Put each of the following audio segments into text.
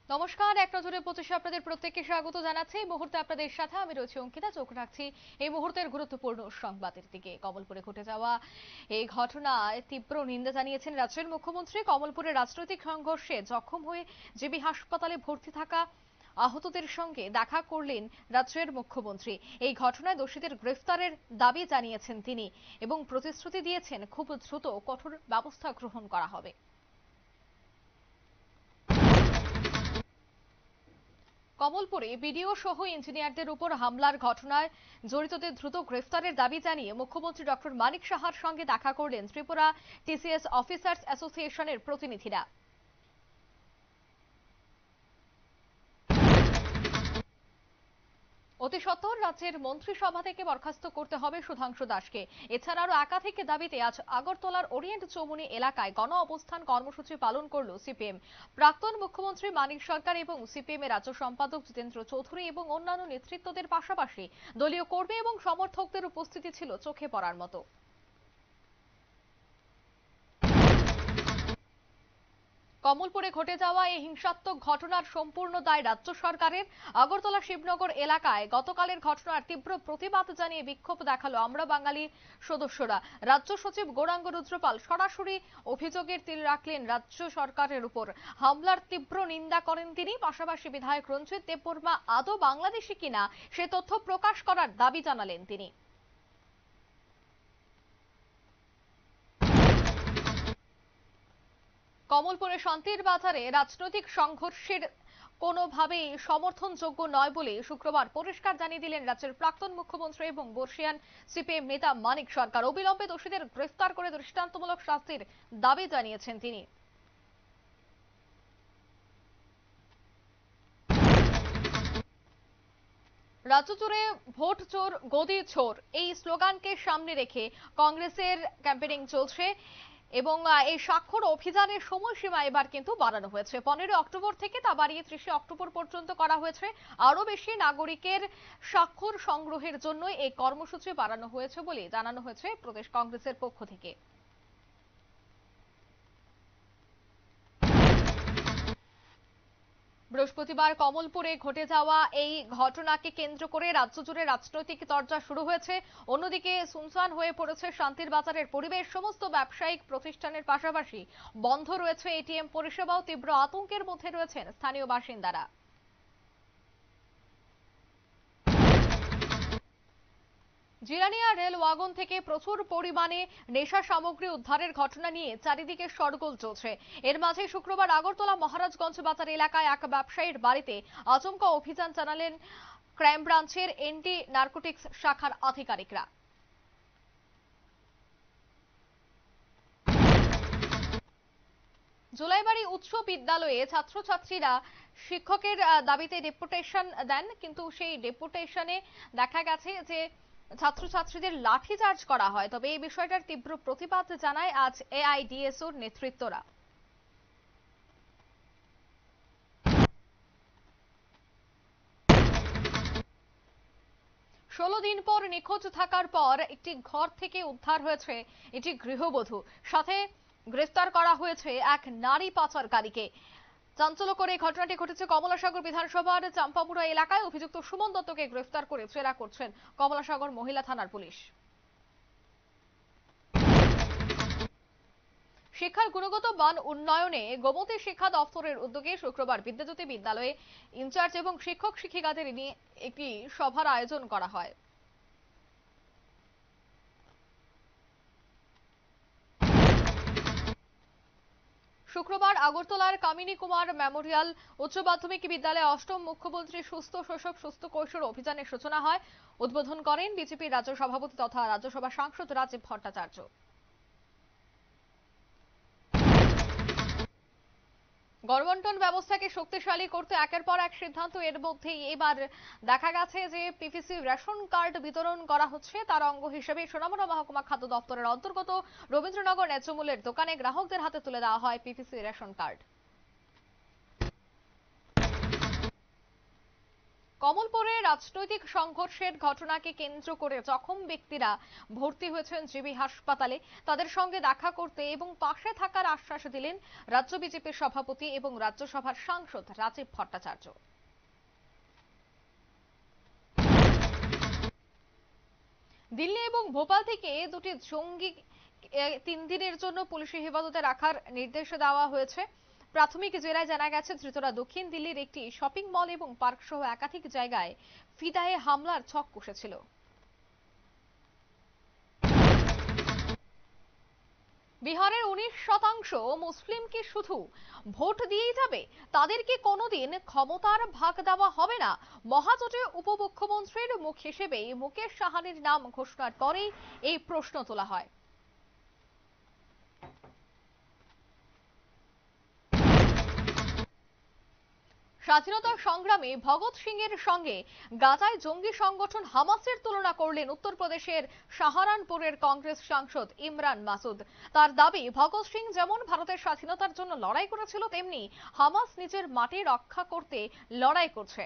নমস্কার, এক নজরে 25 আপনাদের প্রত্যেককে স্বাগত জানাচ্ছি। এই মুহূর্তে আপনাদের সাথে আমি রয়েছি অঙ্কিতা। চোখ রাখছি এই মুহূর্তের গুরুত্বপূর্ণ সংবাদের দিকে। কমলপুরে ঘটে যাওয়া এই ঘটনায় তীব্র নিন্দা জানিয়েছেন রাজ্যের মুখ্যমন্ত্রী। কমলপুরে রাজনৈতিক সংঘর্ষে জখম হয়ে জিবি হাসপাতালে ভর্তি থাকা আহতদের সঙ্গে দেখা করলেন রাজ্যের মুখ্যমন্ত্রী। এই ঘটনায় দোষীদের গ্রেফতারের দাবি জানিয়েছেন তিনি এবং প্রতিশ্রুতি দিয়েছেন খুব দ্রুত কঠোর ব্যবস্থা গ্রহণ করা হবে। কমলপুরে বিডিও সহ ইঞ্জিনিয়ারদের উপর হামলার ঘটনায় জড়িতদের দ্রুত গ্রেফতারের দাবি জানিয়ে মুখ্যমন্ত্রী ডক্টর মানিক সাহার সঙ্গে দেখা করলেন ত্রিপুরা টিসিএস অফিসার্স অ্যাসোসিয়েশনের প্রতিনিধিরা। অতি সত্বর রাজ্যের মন্ত্রিসভা থেকে বরখাস্ত করতে হবে সুধাংশু দাসকে। এছাড়া আরো একাধিক দাবিতে আজ আগরতলার ওরিয়েন্ট চৌমুহনী এলাকায় গণ অবস্থান কর্মসূচি পালন করল সিপিএম। প্রাক্তন মুখ্যমন্ত্রী মানিক সরকার এবং সিপিএম এর রাজ্য সম্পাদক জিতেন্দ্র চৌধুরী এবং অন্যান্য নেতৃত্বদের পাশাপাশি দলীয় কর্মী এবং সমর্থকদের উপস্থিতি ছিল চোখে পড়ার মতো। কমলপুরে ঘটে যাওয়া এই হিংসাত্মক ঘটনার সম্পূর্ণ দায় রাজ্য সরকারের। আগরতলা শিবনগর এলাকায় গতকালের ঘটনার তীব্র প্রতিবাদ জানিয়ে বিক্ষোভ দেখালো আমরা বাঙালি সদস্যরা। রাজ্য সচিব গৌরাঙ্গ রুদ্রপাল সরাসরি অভিযোগের তির রাখলেন রাজ্য সরকারের উপর। হামলার তীব্র নিন্দা করেন তিনি। পাশাপাশি বিধায়ক রঞ্জিত দেববর্মা আদৌ বাংলাদেশি কিনা সে তথ্য প্রকাশ করার দাবি জানালেন তিনি। কমলপুরে শান্তির বাজারে রাজনৈতিক সংঘর্ষের কোনোভাবেই সমর্থনযোগ্য নয় বলে শুক্রবার পরিষ্কার জানিয়ে দিলেন রাজ্যের প্রাক্তন মুখ্যমন্ত্রী এবং বর্ষিয়ান সিপিএম নেতা মানিক সরকার। অবিলম্বে দোষীদের গ্রেফতার করে দৃষ্টান্তমূলক শাস্তির দাবি জানিয়েছেন তিনি। রাজ্য জুড়ে ভোট চোর গদি চোর এই স্লোগানকে সামনে রেখে কংগ্রেসের ক্যাম্পেনিং চলছে এবং এই স্বাক্ষর অভিযানের সময়সীমা এবার কিন্তু বাড়ানো হয়েছে। 15 অক্টোবর থেকে তা বাড়িয়ে 30 অক্টোবর পর্যন্ত করা হয়েছে। আরো বেশি নাগরিকের স্বাক্ষর সংগ্রহের জন্য এই কর্মসূচি বাড়ানো হয়েছে বলে জানানো হয়েছে প্রদেশ কংগ্রেসের পক্ষ থেকে। বৃহস্পতিবার কমলপুরে ঘটে যাওয়া এই ঘটনাকে কেন্দ্র করে রাজ্য জুড়ে রাজনৈতিক চর্চা শুরু হয়েছে। অন্যদিকে সুনসান হয়ে পড়েছে শান্তির বাজারের পরিবেশ। সমস্ত ব্যবসায়িক প্রতিষ্ঠানের পাশাপাশি বন্ধ রয়েছে এটিএম পরিষেবাও। তীব্র আতঙ্কের মধ্যে রয়েছেন স্থানীয় বাসিন্দারা। জিরানিয়া রেল ওয়াগন থেকে প্রচুর পরিমাণে নেশা সামগ্রী উদ্ধারের ঘটনা নিয়ে চারিদিকে শোরগোল চলছে। এর মাঝে শুক্রবার আগরতলা মহারাজগঞ্জ বাজার এলাকায় এক ব্যবসায়ীর বাড়িতে আচমকা অভিযান চালালেন ক্রাইম ব্রাঞ্চের এন্টি নার্কোটিক্স শাখার আধিকারিকরা। জুলাইবাড়ি উচ্চ বিদ্যালয়ে ছাত্রছাত্রীরা শিক্ষকের দাবিতে ডেপুটেশন দেন, কিন্তু সেই ডেপুটেশনে দেখা গেছে যে ছাত্রছাত্রীদের লাঠিচার্জ করা হয়। তবে এই বিষয়টার তীব্র প্রতিবাদ জানায় আজ এআইডিএসওর নেতৃত্বরা। 16 দিন পর নিখোঁজ থাকার পর একটি ঘর থেকে উদ্ধার হয়েছে এটি গৃহবধূ। সাথে গ্রেফতার করা হয়েছে এক নারী পাচারকারীকে। চাঞ্চল্যকর এই ঘটনাটি ঘটেছে কমলাসাগর বিধানসভার চাম্পামুড়া এলাকায়। অভিযুক্ত সুমন দত্তকে গ্রেফতার করে জেরা করছেন কমলাসাগর মহিলা থানার পুলিশ। শিক্ষার গুণগত মান উন্নয়নে গোমতী শিক্ষা দপ্তরের উদ্যোগে শুক্রবার বিদ্যাজ্যোতি বিদ্যালয়ে ইনচার্জ এবং শিক্ষক শিক্ষিকাদের নিয়ে একটি সভার আয়োজন করা হয়। শুক্রবার আগরতলার কামিনী কুমার মেমোরিয়াল উচ্চ মাধ্যমিক বিদ্যালয়ে অষ্টম মুখ্যমন্ত্রী সুস্থ শৈশব সুস্থ কৈশোর অভিযানের সূচনা হয়। উদ্বোধন করেন বিজেপির রাজ্য সভাপতি তথা রাজ্যসভা সাংসদ রাজীব ভট্টাচার্য। গণবন্টন ব্যবস্থাকে শক্তিশালী করতে একের পর এক সিদ্ধান্ত। এর মধ্যেই এবার দেখা গেছে যে পিপিসি রেশন কার্ড বিতরণ করা হচ্ছে। তার অঙ্গ হিসেবে সোনামুড়া মহকুমা খাদ্য দপ্তরের অন্তর্গত রবীন্দ্রনগর ন্যায্যমূল্যের দোকানে গ্রাহকদের হাতে তুলে দেওয়া হয় পিপিসি রেশন কার্ড। কমলপুরে রাজনৈতিক সংঘর্ষের ঘটনাকে কেন্দ্র করে জখম ব্যক্তিরা ভর্তি হয়েছেন জিবি হাসপাতালে। তাদের সঙ্গে দেখা করতে এবং পাশে থাকার আশ্বাস দিলেন রাজ্য বিজেপির সভাপতি এবং রাজ্যসভার সাংসদ রাজীব ভট্টাচার্য। দিল্লি এবং ভোপাল থেকে দুটি জঙ্গি 3 দিনের জন্য পুলিশি হেফাজতে রাখার নির্দেশ দেওয়া হয়েছে। প্রাথমিক জেরায় জানা গেছে, ধৃতরা দক্ষিণ দিল্লির একটি শপিং মল এবং পার্ক সহ একাধিক জায়গায় ফিদায়ে হামলার ছক কষেছিল। বিহারের 19% মুসলিম কি শুধু ভোট দিয়েই যাবে? তাদেরকে কোনোদিন ক্ষমতার ভাগ দেওয়া হবে না। মহাজোটে উপমুখ্যমন্ত্রীর মুখ হিসেবে মুকেশ সাহানির নাম ঘোষণার পরেই এই প্রশ্ন তোলা হয়। স্বাধীনতা সংগ্রামে ভগৎ সিং এর সঙ্গে গাজায় জঙ্গি সংগঠন হামাসের তুলনা করলেন উত্তরপ্রদেশের সাহারানপুরের কংগ্রেস সাংসদ ইমরান মাসুদ। তার দাবি, ভগৎ সিং যেমন ভারতের স্বাধীনতার জন্য লড়াই করেছিল, তেমনি হামাস নিজের মাটি রক্ষা করতে লড়াই করছে।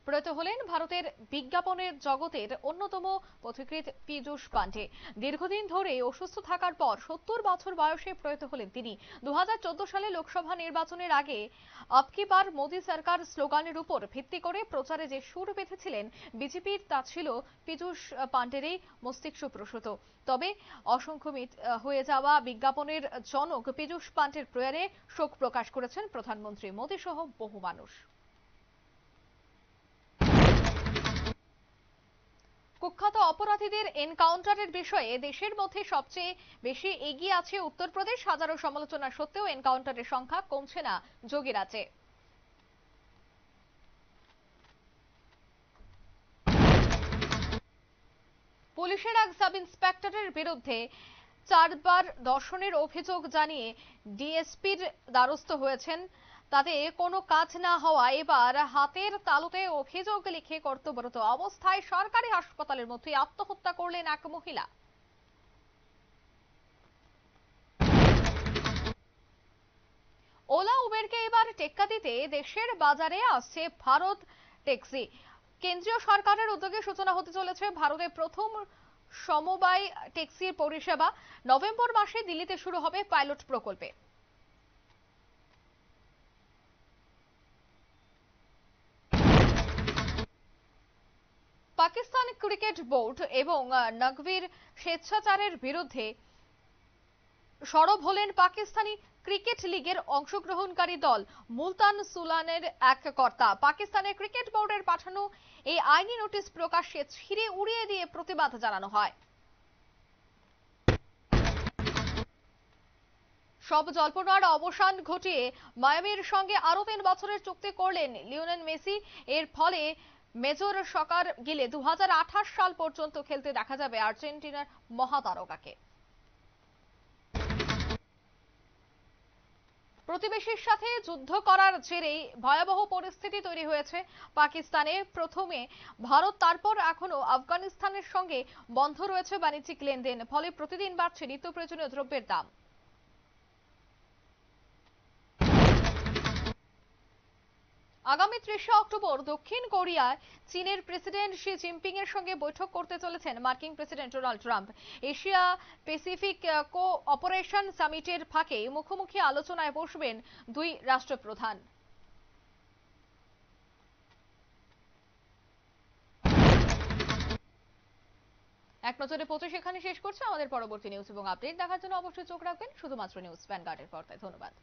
প্রয়াত হলেন ভারতের বিজ্ঞাপনের জগতের অন্যতম পথিকৃৎ পীযূষ পান্ডে। দীর্ঘদিন ধরে অসুস্থ থাকার পর 70 বছর বয়সে প্রয়াত হলেন তিনি। 2014 সালে লোকসভা নির্বাচনের আগে আব কি বার মোদী সরকার স্লোগানের উপর ভিত্তি করে প্রচারে যে সুর বেঁধেছিলেন বিজেপির, তা ছিল পীযূষ পান্ডেরই মস্তিষ্কপ্রসূত। তবে অসংখ্য হয়ে যাওয়া বিজ্ঞাপনের জনক পীযূষ পান্ডের প্রয়াণে শোক প্রকাশ করেছেন প্রধানমন্ত্রী মোদী সহ বহু মানুষ। কুখ্যাত অপরাধীদের এনকাউন্টারের বিষয়ে দেশের মধ্যে সবচেয়ে বেশি এগিয়ে আছে উত্তরপ্রদেশ। হাজারো সমালোচনা সত্ত্বেও এনকাউন্টারের সংখ্যা কমছে না যোগীরাজ্যে। পুলিশের এক সাব ইন্সপেক্টরের বিরুদ্ধে 4 বার ধর্ষণের অভিযোগ জানিয়ে ডিএসপির দ্বারস্থ হয়েছেন। তাতে কোনো কাজ না হওয়া এবার হাতের তালুতে অভিযোগ লিখে কর্তব্যরত অবস্থায় সরকারি হাসপাতালের মধ্যে আত্মহত্যা করলেন এক মহিলা। ওলা উবেরকে এবার টেক্কা দিতে দেশের বাজারে আসছে ভারত ট্যাক্সি। কেন্দ্রীয় সরকারের উদ্যোগে সূচনা হতে চলেছে ভারতের প্রথম সমবায় ট্যাক্সির পরিষেবা। নভেম্বর মাসে দিল্লিতে শুরু হবে পাইলট প্রকল্পে। পাকিস্তান ক্রিকেট বোর্ড এবং নকভির স্বেচ্ছাচারের বিরুদ্ধে সরব হলেন পাকিস্তানি ক্রিকেট লিগের অংশগ্রহণকারী দল মুলতান সুলানের এক কর্তা। পাকিস্তানের ক্রিকেট বোর্ডের পাঠানো এই আইনি নোটিশ প্রকাশ্যে ছিঁড়ে উড়িয়ে দিয়ে প্রতিবাদ জানানো হয়। সব জল্পনার অবসান ঘটিয়ে মায়ামির সঙ্গে আরো 3 বছরের চুক্তি করলেন লিওনেল মেসি। এর ফলে মেজর সকার গিলে 2028 সাল পর্যন্ত খেলতে দেখা যাবে আর্জেন্টিনার মহাতারকাকে। প্রতিবেশীর সাথে যুদ্ধ করার জেরেই ভয়াবহ পরিস্থিতি তৈরি হয়েছে পাকিস্তানে। প্রথমে ভারত, তারপর এখনো আফগানিস্তানের সঙ্গে বন্ধ রয়েছে বাণিজ্যিক লেনদেন। ফলে প্রতিদিন বাড়ছে নিত্য প্রয়োজনীয় দ্রব্যের দাম। আগামী 30 অক্টোবর দক্ষিণ কোরিয়ায় চীনের প্রেসিডেন্ট শি জিনপিং এর সঙ্গে বৈঠক করতে চলেছেন মার্কিন president Donald Trump. Asia Pacific cooperation সামিটের ফাঁকে মুখোমুখি আলোচনায় বসবেন দুই রাষ্ট্রপ্রধান। এক নজরে 25 এখানে শেষ করছে। আমাদের পরবর্তী নিউজ এবং আপডেট দেখার জন্য অবশ্যই চোখ রাখবেন শুধুমাত্র নিউজ ভ্যানগার্ডের পর্দায়। ধন্যবাদ।